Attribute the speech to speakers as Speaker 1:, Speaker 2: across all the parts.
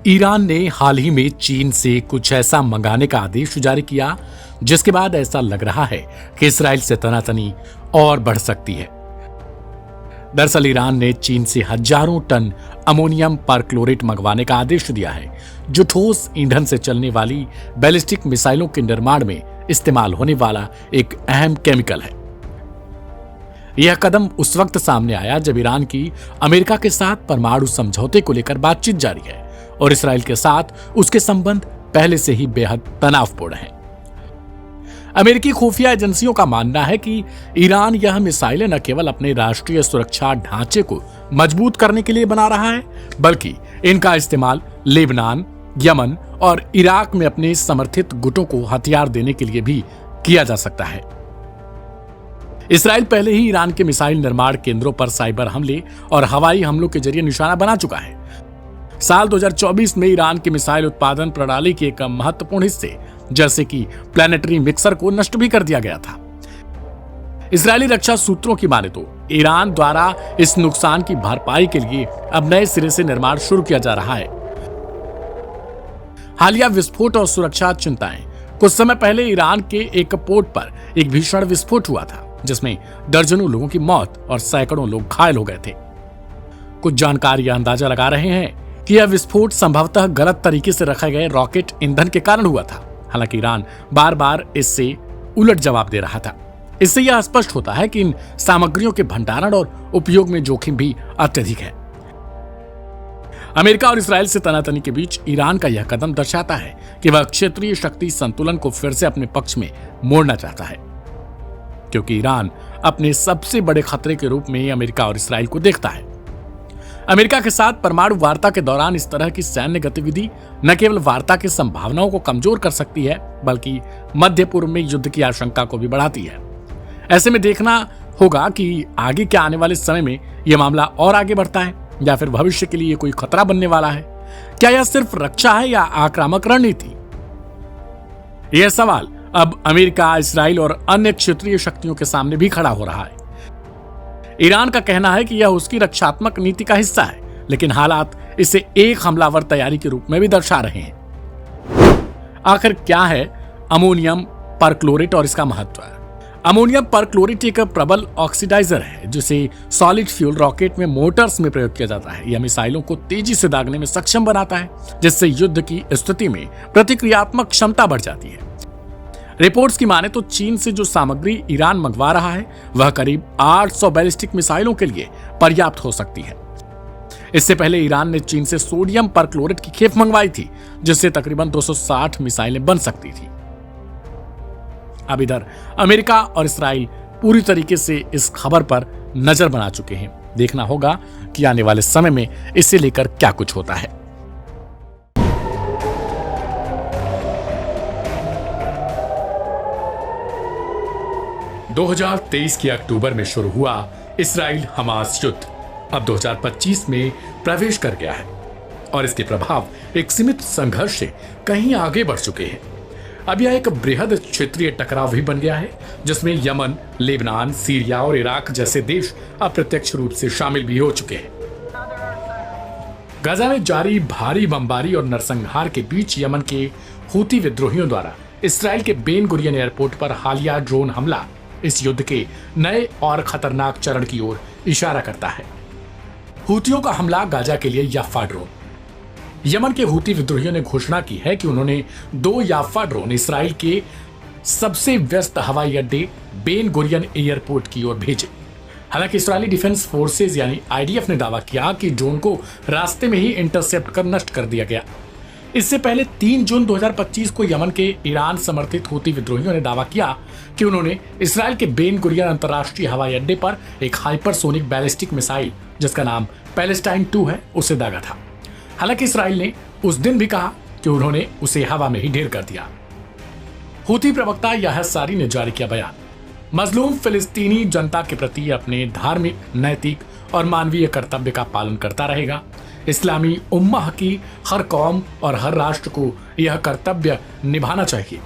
Speaker 1: Iran ने हाल ही में चीन से कुछ ऐसा मंगाने का आदेश जारी किया जिसके बाद ऐसा लग रहा है कि इसराइल से तनातनी और बढ़ सकती है। दरअसल ईरान ने चीन से हजारों टन अमोनियम परक्लोरेट मंगवाने का आदेश दिया है, जो ठोस ईंधन से चलने वाली बैलिस्टिक मिसाइलों के निर्माण में इस्तेमाल होने वाला एक अहम केमिकल है। यह कदम उस वक्त सामने आया जब ईरान की अमेरिका के साथ परमाणु समझौते को लेकर बातचीत जारी है और इसराइल के साथ उसके संबंध पहले से ही बेहद तनावपूर्ण हैं। अमेरिकी खुफिया एजेंसियों का मानना है कि ईरान यह मिसाइलें न केवल अपने राष्ट्रीय सुरक्षा ढांचे को मजबूत करने के लिए बना रहा है, बल्कि इनका इस्तेमाल लेबनान, यमन और इराक में अपने समर्थित गुटों को हथियार देने के लिए भी किया जा सकता है। इसराइल पहले ही ईरान के मिसाइल निर्माण केंद्रों पर साइबर हमले और हवाई हमलों के जरिए निशाना बना चुका है। साल 2024 में ईरान की मिसाइल उत्पादन प्रणाली के एक महत्वपूर्ण हिस्से जैसे कि प्लैनेटरी मिक्सर को नष्ट भी कर दिया गया था। इजरायली रक्षा सूत्रों की माने तो ईरान द्वारा इस नुकसान की भरपाई के लिए अब नए सिरे से निर्माण शुरू किया जा रहा है। हालिया विस्फोट और सुरक्षा चिंताएं। कुछ समय पहले ईरान के एक पोर्ट पर एक भीषण विस्फोट हुआ था जिसमें दर्जनों लोगों की मौत और सैकड़ों लोग घायल हो गए थे। कुछ जानकार यह अंदाजा लगा रहे हैं कि यह विस्फोट संभवतः गलत तरीके से रखे गए रॉकेट ईंधन के कारण हुआ था। हालांकि ईरान बार बार इससे उलट जवाब दे रहा था। इससे यह स्पष्ट होता है कि इन सामग्रियों के भंडारण और उपयोग में जोखिम भी अत्यधिक है। अमेरिका और इसराइल से तनातनी के बीच ईरान का यह कदम दर्शाता है कि वह क्षेत्रीय शक्ति संतुलन को फिर से अपने पक्ष में मोड़ना चाहता है, क्योंकि ईरान अपने सबसे बड़े खतरे के रूप में अमेरिका और इसराइल को देखता है। अमेरिका के साथ परमाणु वार्ता के दौरान इस तरह की सैन्य गतिविधि न केवल वार्ता की संभावनाओं को कमजोर कर सकती है, बल्कि मध्य पूर्व में युद्ध की आशंका को भी बढ़ाती है। ऐसे में देखना होगा कि आगे क्या आने वाले समय में यह मामला और आगे बढ़ता है या फिर भविष्य के लिए कोई खतरा बनने वाला है। क्या यह सिर्फ रक्षा है या आक्रामक रणनीति? यह सवाल अब अमेरिका, इसराइल और अन्य क्षेत्रीय शक्तियों के सामने भी खड़ा हो रहा है। ईरान का कहना है कि यह उसकी रक्षात्मक नीति का हिस्सा है, लेकिन हालात इसे एक हमलावर तैयारी के रूप में भी दर्शा रहे हैं। आखिर क्या है अमोनियम परक्लोरेट और इसका महत्व? अमोनियम परक्लोरेट एक प्रबल ऑक्सीडाइजर है जिसे सॉलिड फ्यूल रॉकेट में मोटर्स में प्रयोग किया जाता है। यह मिसाइलों को तेजी से दागने में सक्षम बनाता है, जिससे युद्ध की स्थिति में प्रतिक्रियात्मक क्षमता बढ़ जाती है। रिपोर्ट्स की माने तो चीन से जो सामग्री ईरान मंगवा रहा है वह करीब 800 बैलिस्टिक मिसाइलों के लिए पर्याप्त हो सकती है। इससे पहले ईरान ने चीन से सोडियम परक्लोरेट की खेप मंगवाई थी, जिससे तकरीबन 260 मिसाइलें बन सकती थी। अब इधर अमेरिका और इसराइल पूरी तरीके से इस खबर पर नजर बना चुके हैं। देखना होगा कि आने वाले समय में इसे लेकर क्या कुछ होता है। दो 2023 के अक्टूबर में शुरू हुआ इसराइल हमास युद्ध अब 2025 में प्रवेश कर गया है और इसके प्रभाव एक सीमित संघर्ष से कहीं आगे बढ़ चुके हैं। अब यह एक बृहद क्षेत्रीय टकराव भी बन गया है, जिसमें यमन, लेबनान, सीरिया और इराक जैसे देश अप्रत्यक्ष रूप से शामिल भी हो चुके हैं। गाजा में जारी भारी बमबारी और नरसंहार के बीच यमन के हूती विद्रोहियों द्वारा इसराइल के बेन गुरियन एयरपोर्ट पर हालिया ड्रोन हमला इस युद्ध के नए और खतरनाक चरण की ओर इशारा करता है। हूतियों का हमला गाजा के लिए याफा ड्रोन। यमन के हूती विद्रोहियों ने घोषणा की है कि उन्होंने 2 याफा ड्रोन इसराइल के सबसे व्यस्त हवाई अड्डे बेन गुरियन एयरपोर्ट की ओर भेजे। हालांकि इस्राएली डिफेंस फोर्सेज यानी आईडीएफ ने दावा किया कि ड्रोन को रास्ते में ही इंटरसेप्ट कर नष्ट कर दिया गया। इससे पहले 3 जून 2025 को यमन के ईरान समर्थित हूती विद्रोहियों ने दावा किया कि उन्होंने इसराइल के बेन गुरियन अंतर्राष्ट्रीय हवाई अड्डे पर एक हाइपरसोनिक बैलिस्टिक मिसाइल जिसका नाम पैलेस्टाइन 2 है उसे दागा था। हालांकि इसराइल ने उस दिन भी कहा कि उन्होंने उसे हवा में ही ढेर कर दिया। हूती प्रवक्ता याह्या सारी ने जारी किया बयान। मजलूम फिलिस्तीनी जनता के प्रति अपने धार्मिक, नैतिक और मानवीय कर्तव्य का पालन करता रहेगा। इस्लामी उम्मह की हर कौम और हर राष्ट्र को यह कर्तव्य निभाना चाहिए।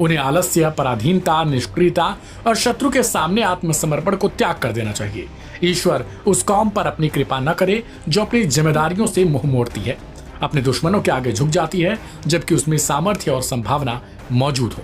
Speaker 1: उन्हें आलस्य, पराधीनता, निष्क्रियता और शत्रु के सामने आत्मसमर्पण को त्याग कर देना चाहिए। ईश्वर उस कौम पर अपनी कृपा न करे जो अपनी जिम्मेदारियों से मुंह मोड़ती है। अपने दुश्मनों के आगे झुक जाती है, जबकि उसमें सामर्थ्य और संभावना मौजूद हो।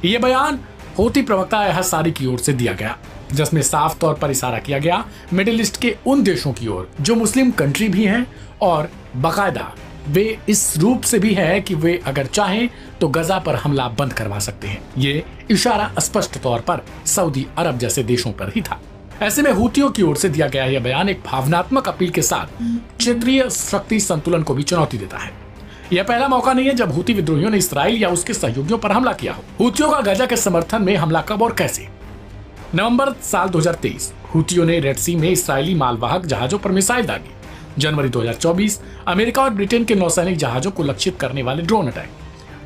Speaker 1: यह बयान हूती प्रवक्ता अल-हसारी की ओर से दिया गया, जिसमें साफ तौर पर इशारा किया गया मिडिल ईस्ट के उन देशों की ओर जो मुस्लिम कंट्री भी हैं और बाकायदा वे इस रूप से भी है कि वे अगर चाहें तो गजा पर हमला बंद करवा सकते हैं। ये इशारा स्पष्ट तौर पर सऊदी अरब जैसे देशों पर ही था। ऐसे में हूतियों की ओर से दिया गया यह बयान एक भावनात्मक अपील के साथ क्षेत्रीय शक्ति संतुलन को भी चुनौती देता है। यह पहला मौका नहीं है जब हूती विद्रोहियों ने इसराइल या उसके सहयोगियों पर हमला किया हो। हूतियों का गजा के समर्थन में हमला कब और कैसे? नवंबर साल 2023 हूतियों ने रेड सी में इसराइली मालवाहक जहाजों पर मिसाइल दागी। जनवरी 2024 अमेरिका और ब्रिटेन के नौसैनिक जहाजों को लक्षित करने वाले ड्रोन अटैक।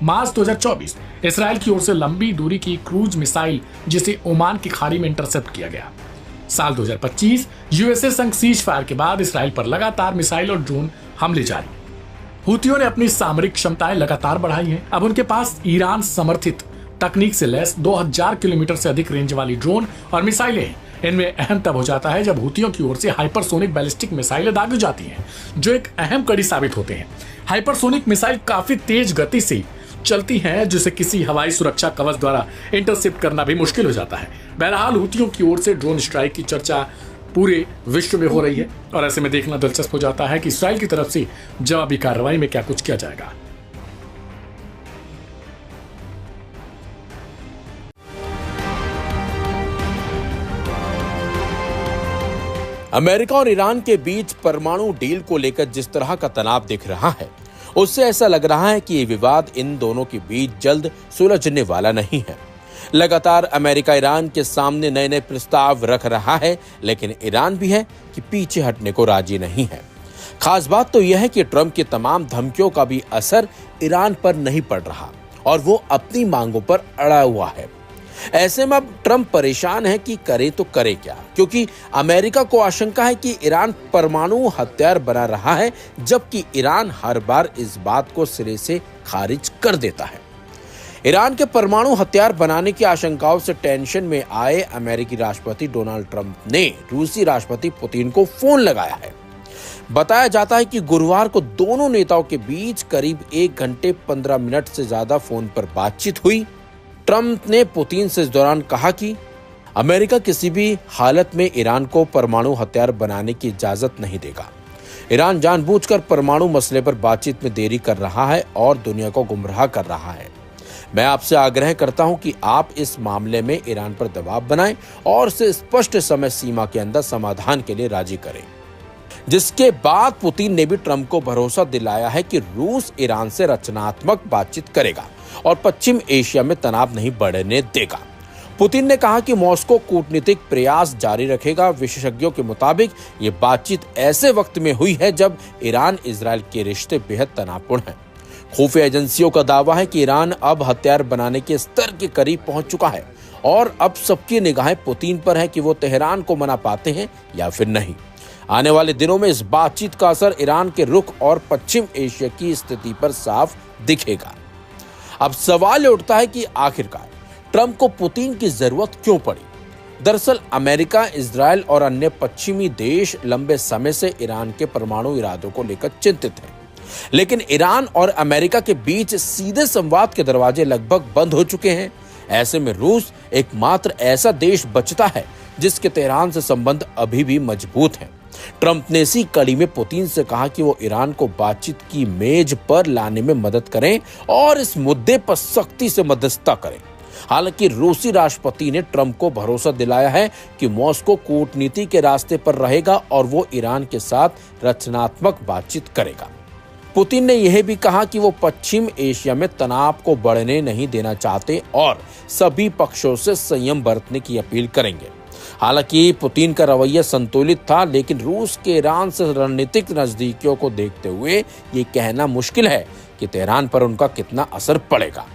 Speaker 1: मार्च 2024 इसराइल की ओर से लंबी दूरी की क्रूज मिसाइल जिसे ओमान की खाड़ी में इंटरसेप्ट किया गया। साल 2025 यूएसए संग सीज फायर के बाद इसराइल पर लगातार मिसाइल और ड्रोन हमले जारी। हूतियों ने अपनी सामरिक क्षमताएं लगातार बढ़ाई हैं। अब उनके पास ईरान समर्थित तकनीक से लैस 2000 किलोमीटर से अधिक रेंज वाली ड्रोन और मिसाइलें हैं। इनमें अहम तब हो जाता है जब हूतियों की ओर से हाइपरसोनिक बैलिस्टिक मिसाइलें दागी जाती हैं, जो एक अहम कड़ी साबित होते हैं। हाइपरसोनिक मिसाइल काफी तेज गति से चलती हैं, जिसे किसी हवाई सुरक्षा कवच द्वारा इंटरसेप्ट करना भी मुश्किल हो जाता है। बहरहाल हूतियों की ओर से ड्रोन स्ट्राइक की चर्चा पूरे विश्व में हो रही है और ऐसे में देखना दिलचस्प हो जाता है कि इसराइल की तरफ से जवाबी कार्रवाई में क्या कुछ किया जाएगा।
Speaker 2: अमेरिका और ईरान के बीच परमाणु डील को लेकर जिस तरह का तनाव दिख रहा है, उससे ऐसा लग रहा है कि ये विवाद इन दोनों के बीच जल्द सुलझने वाला नहीं है। लगातार अमेरिका ईरान के सामने नए नए प्रस्ताव रख रहा है, लेकिन ईरान भी है कि पीछे हटने को राजी नहीं है। खास बात तो यह है कि ट्रंप की तमाम धमकियों का भी असर ईरान पर नहीं पड़ रहा और वो अपनी मांगों पर अड़ा हुआ है। ऐसे में अब ट्रंप परेशान है कि करे तो करे क्या, क्योंकि अमेरिका को आशंका है कि ईरान परमाणु हथियार बना रहा है, जबकि ईरान हर बार इस बात को सिरे से खारिज कर देता है। ईरान के परमाणु हथियार बनाने की आशंकाओं से टेंशन में आए अमेरिकी राष्ट्रपति डोनाल्ड ट्रंप ने रूसी राष्ट्रपति पुतिन को फोन लगाया है। बताया जाता है कि गुरुवार को दोनों नेताओं के बीच करीब 1 घंटे 15 मिनट से ज्यादा फोन पर बातचीत हुई। ट्रंप ने पुतिन से इस दौरान कहा कि अमेरिका किसी भी हालत में ईरान को परमाणु हथियार बनाने की इजाजत नहीं देगा। ईरान जानबूझकर परमाणु मसले पर बातचीत में देरी कर रहा है और दुनिया को गुमराह कर रहा है। मैं आपसे आग्रह करता हूं कि आप इस मामले में ईरान पर दबाव बनाएं और उसे स्पष्ट समय सीमा के अंदर समाधान के लिए राजी करें। जिसके बाद पुतिन ने भी ट्रंप को भरोसा दिलाया है कि रूस ईरान से रचनात्मक बातचीत करेगा और पश्चिम एशिया में तनाव नहीं बढ़ने देगा। पुतिन ने कहा कि मॉस्को कूटनीतिक प्रयास जारी रखेगा। विशेषज्ञों के मुताबिक ये बातचीत ऐसे वक्त में हुई है जब ईरान इजराइल के रिश्ते बेहद तनावपूर्ण हैं। खुफिया एजेंसियों का दावा है कि ईरान अब हथियार बनाने के स्तर के करीब पहुंच चुका है और अब सबकी निगाहें पुतिन पर है कि वो तेहरान को मना पाते हैं या फिर नहीं। आने वाले दिनों में इस बातचीत का असर ईरान के रुख और पश्चिम एशिया की स्थिति पर साफ दिखेगा। अब सवाल उठता है कि आखिरकार ट्रंप को पुतिन की जरूरत क्यों पड़ी। दरअसल अमेरिका, इजराइल और अन्य पश्चिमी देश लंबे समय से ईरान के परमाणु इरादों को लेकर चिंतित हैं, लेकिन ईरान और अमेरिका के बीच सीधे संवाद के दरवाजे लगभग बंद हो चुके हैं। ऐसे में रूस एकमात्र ऐसा देश बचता है जिसके तेहरान से संबंध अभी भी मजबूत हैं। ट्रंप ने इसी कड़ी में पुतिन से कहा कि वो ईरान को बातचीत की मेज पर लाने में मदद करें और इस मुद्दे पर सख्ती से मध्यस्थता करें। हालांकि रूसी राष्ट्रपति ने ट्रंप को भरोसा दिलाया है कि मॉस्को कूटनीति के रास्ते पर रहेगा और वो ईरान के साथ रचनात्मक बातचीत करेगा। पुतिन ने यह भी कहा कि वो पश्चिम एशिया में तनाव को बढ़ने नहीं देना चाहते और सभी पक्षों से संयम बरतने की अपील करेंगे। हालांकि पुतिन का रवैया संतुलित था, लेकिन रूस के ईरान से रणनीतिक नजदीकियों को देखते हुए ये कहना मुश्किल है कि तेहरान पर उनका कितना असर पड़ेगा।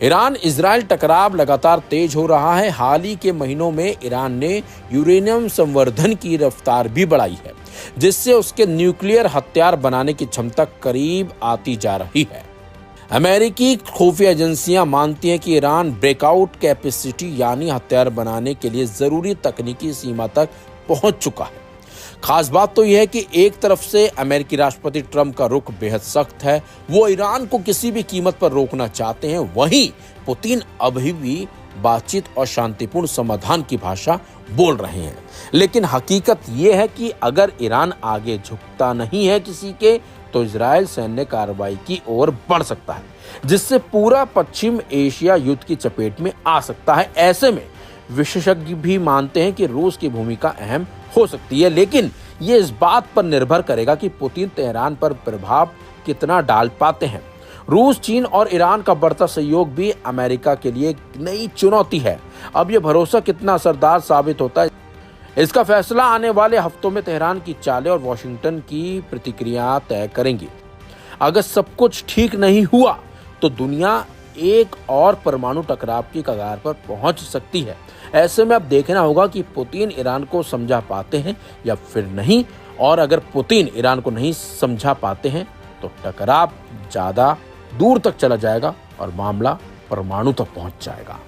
Speaker 2: ईरान इजराइल टकराव लगातार तेज हो रहा है। हाल ही के महीनों में ईरान ने यूरेनियम संवर्धन की रफ्तार भी बढ़ाई है, जिससे उसके न्यूक्लियर हथियार बनाने की क्षमता करीब आती जा रही है। अमेरिकी खुफिया एजेंसियां मानती हैं कि ईरान ब्रेकआउट कैपेसिटी यानी हथियार बनाने के लिए जरूरी तकनीकी सीमा तक पहुंच चुका है। खास बात तो यह है कि एक तरफ से अमेरिकी राष्ट्रपति ट्रंप का रुख बेहद सख्त है, वो ईरान को किसी भी कीमत पर रोकना चाहते हैं। वहीं पुतिन अभी भी बातचीत और शांतिपूर्ण समाधान की भाषा बोल रहे हैं। लेकिन हकीकत यह है कि अगर ईरान आगे झुकता नहीं है किसी के, तो इजराइल सैन्य कार्रवाई की ओर बढ़ सकता है, जिससे पूरा पश्चिम एशिया युद्ध की चपेट में आ सकता है। ऐसे में विशेषज्ञ भी मानते हैं कि रूस की भूमिका अहम हो सकती है, लेकिन ये इस बात पर निर्भर करेगा कि पुतिन तेहरान पर प्रभाव कितना डाल पाते हैं। रूस, चीन और ईरान का बढ़ता सहयोग भी अमेरिका के लिए एक नई चुनौती है। अब यह भरोसा कितना असरदार साबित होता है, इसका फैसला आने वाले हफ्तों में तेहरान की चालें और वॉशिंगटन की प्रतिक्रिया तय करेंगी। अगर सब कुछ ठीक नहीं हुआ तो दुनिया एक और परमाणु टकराव की कगार पर पहुंच सकती है। ऐसे में अब देखना होगा कि पुतिन ईरान को समझा पाते हैं या फिर नहीं, और अगर पुतिन ईरान को नहीं समझा पाते हैं तो टकराव ज्यादा दूर तक चला जाएगा और मामला परमाणु तक पहुंच जाएगा।